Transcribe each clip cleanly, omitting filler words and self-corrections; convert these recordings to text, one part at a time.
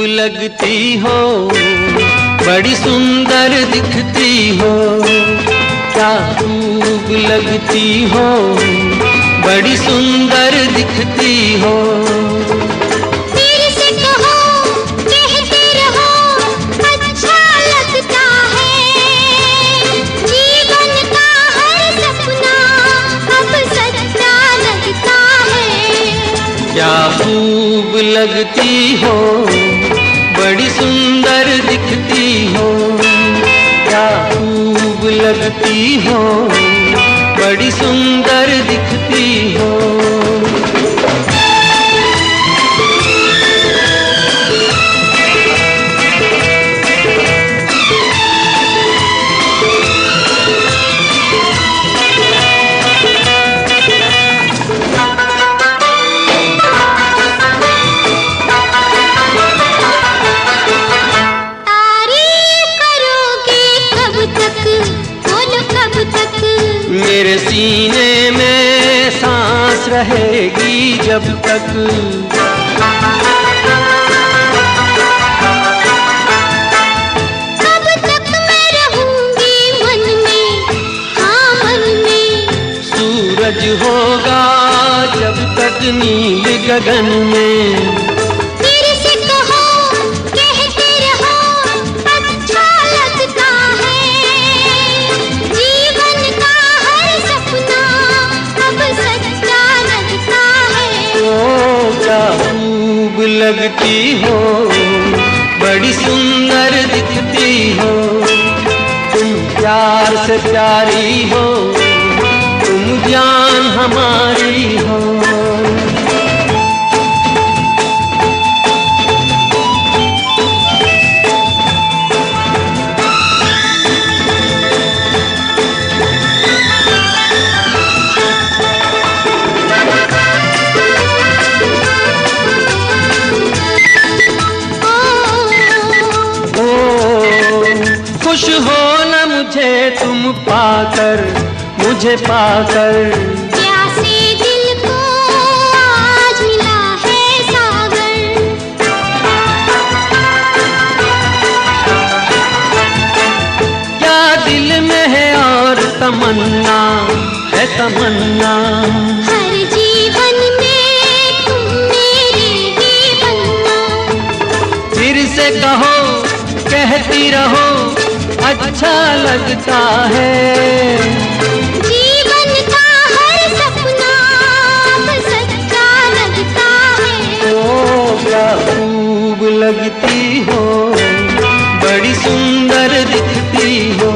लगती हो, बड़ी सुंदर दिखती हो, क्या खूब लगती हो, बड़ी सुंदर दिखती हो। तेरे से कहो कहते रहो अच्छा लगता है, जीवन का हर सपना अब सच्चा लगता है। क्या खूब लगती हो, बड़ी सुंदर दिखती हो, क्या खूब लगती हो, बड़ी सुंदर दिखती हो। मेरे सीने में सांस रहेगी जब तक, तब तक मैं रहूंगी मन में, हाँ मन में। सूरज होगा जब तक नील गगन में। तेरे से कहो कहते रहो अच्छा लगता है, जीवन का हर सपना अब सच्चा लगता है। ओ क्या खूब लगती हो, बड़ी सुंदर दिखती हो, तुम प्यार से प्यारी हो, तुम जान हमारी हो। खुश हो न मुझे तुम पाकर, मुझे पाकर। प्यासे दिल को आज मिला है सागर, क्या दिल में है और तमन्ना है तमन्ना। हर जीवन में तुम मेरे ही बनना। फिर से कहो कहती रहो अच्छा लगता है, जीवन का हर सपना अब सच्चा लगता है। ओ क्या खूब लगती हो, बड़ी सुंदर दिखती हो,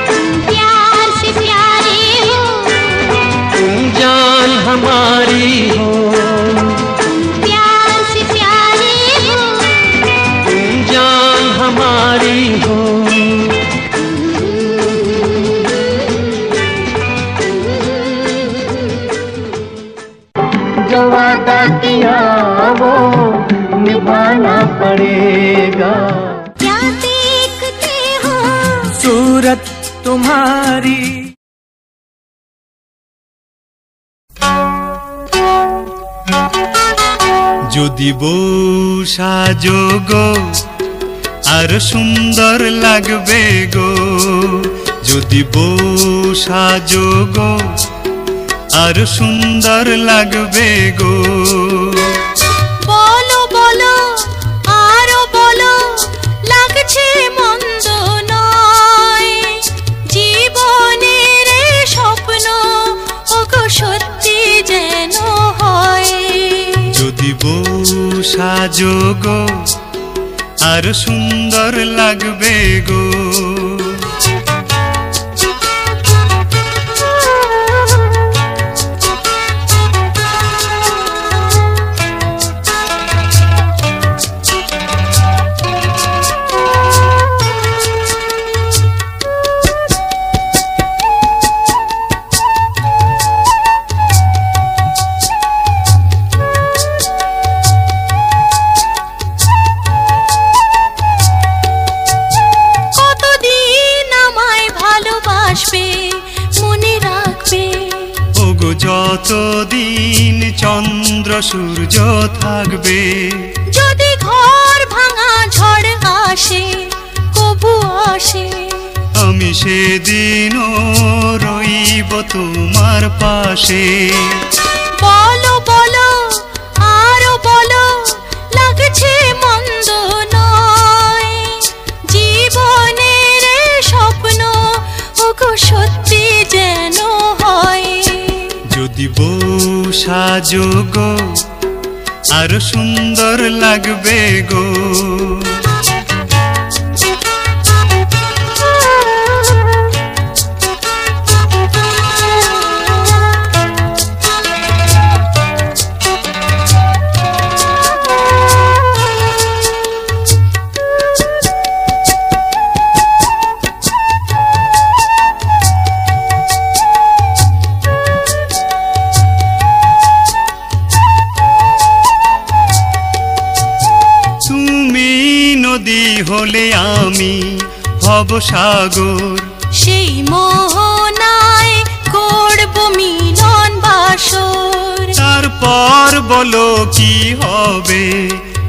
तुम प्यार से प्यारे हो, तुम जान हमारी हो। तुम प्यार से प्यारे हो, तुम जान हमारी हो। जो वादा किया वो निभाना पड़ेगा। क्या देखते हो सूरत तुम्हारी। যদি বউ সাজো গো আর সুন্দর লাগবে গো, যদি বউ সাজো গো আর সুন্দর লাগবে গো। বলো বলো আরো বলো, লাগছে মন্দ নয়, জীবনের স্বপ্ন ওগো সত্যি যেন হয়। যদি বউ সাজো গো আর সুন্দর লাগবে গো। যতদিন চন্দ্র সূর্য থাকবে, যদি ঘর ভাঙা ঝড় আসে কবু আসে, আমি সেদিনও রইব তোমার পাশে। বলো বলো আরো বলো, লাগছে মন্দ নয়, জীবনের স্বপ্ন ওগো সত্যি যেন হয়। যদি বউ সাজো গো আরো সুন্দর লাগবে গো। নদী হলে আমি হব সাগর, সেই মোহনায় করব মিলন বাসর। তারপর বলো কি হবে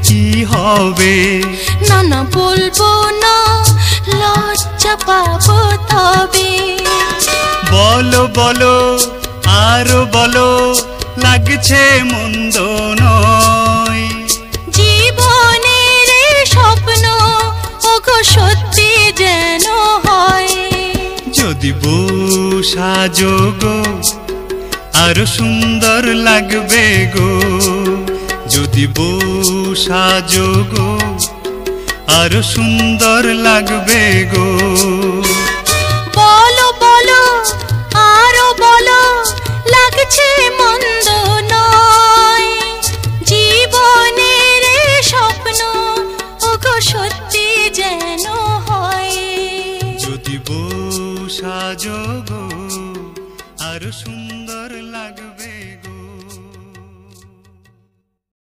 কি হবে, না না বলবো না, লজ্জা পাবো তবে। বলো বলো আরো বলো, লাগছে মন্দ নয়, জীবনের স্বপ্ন ওগো সত্যি যেন হয়। যদি বউ সাজো গো আরো সুন্দর লাগবে গো। যদি বউ সাজো গো আরো সুন্দর লাগবে গো। বলো বলো আরো বলো, লাগছে মন্দ নয়, জীবনের স্বপ্ন ওগো সত্যি যেন হয়। যদি বউ সাজো গো আরো সুন্দর লাগবে।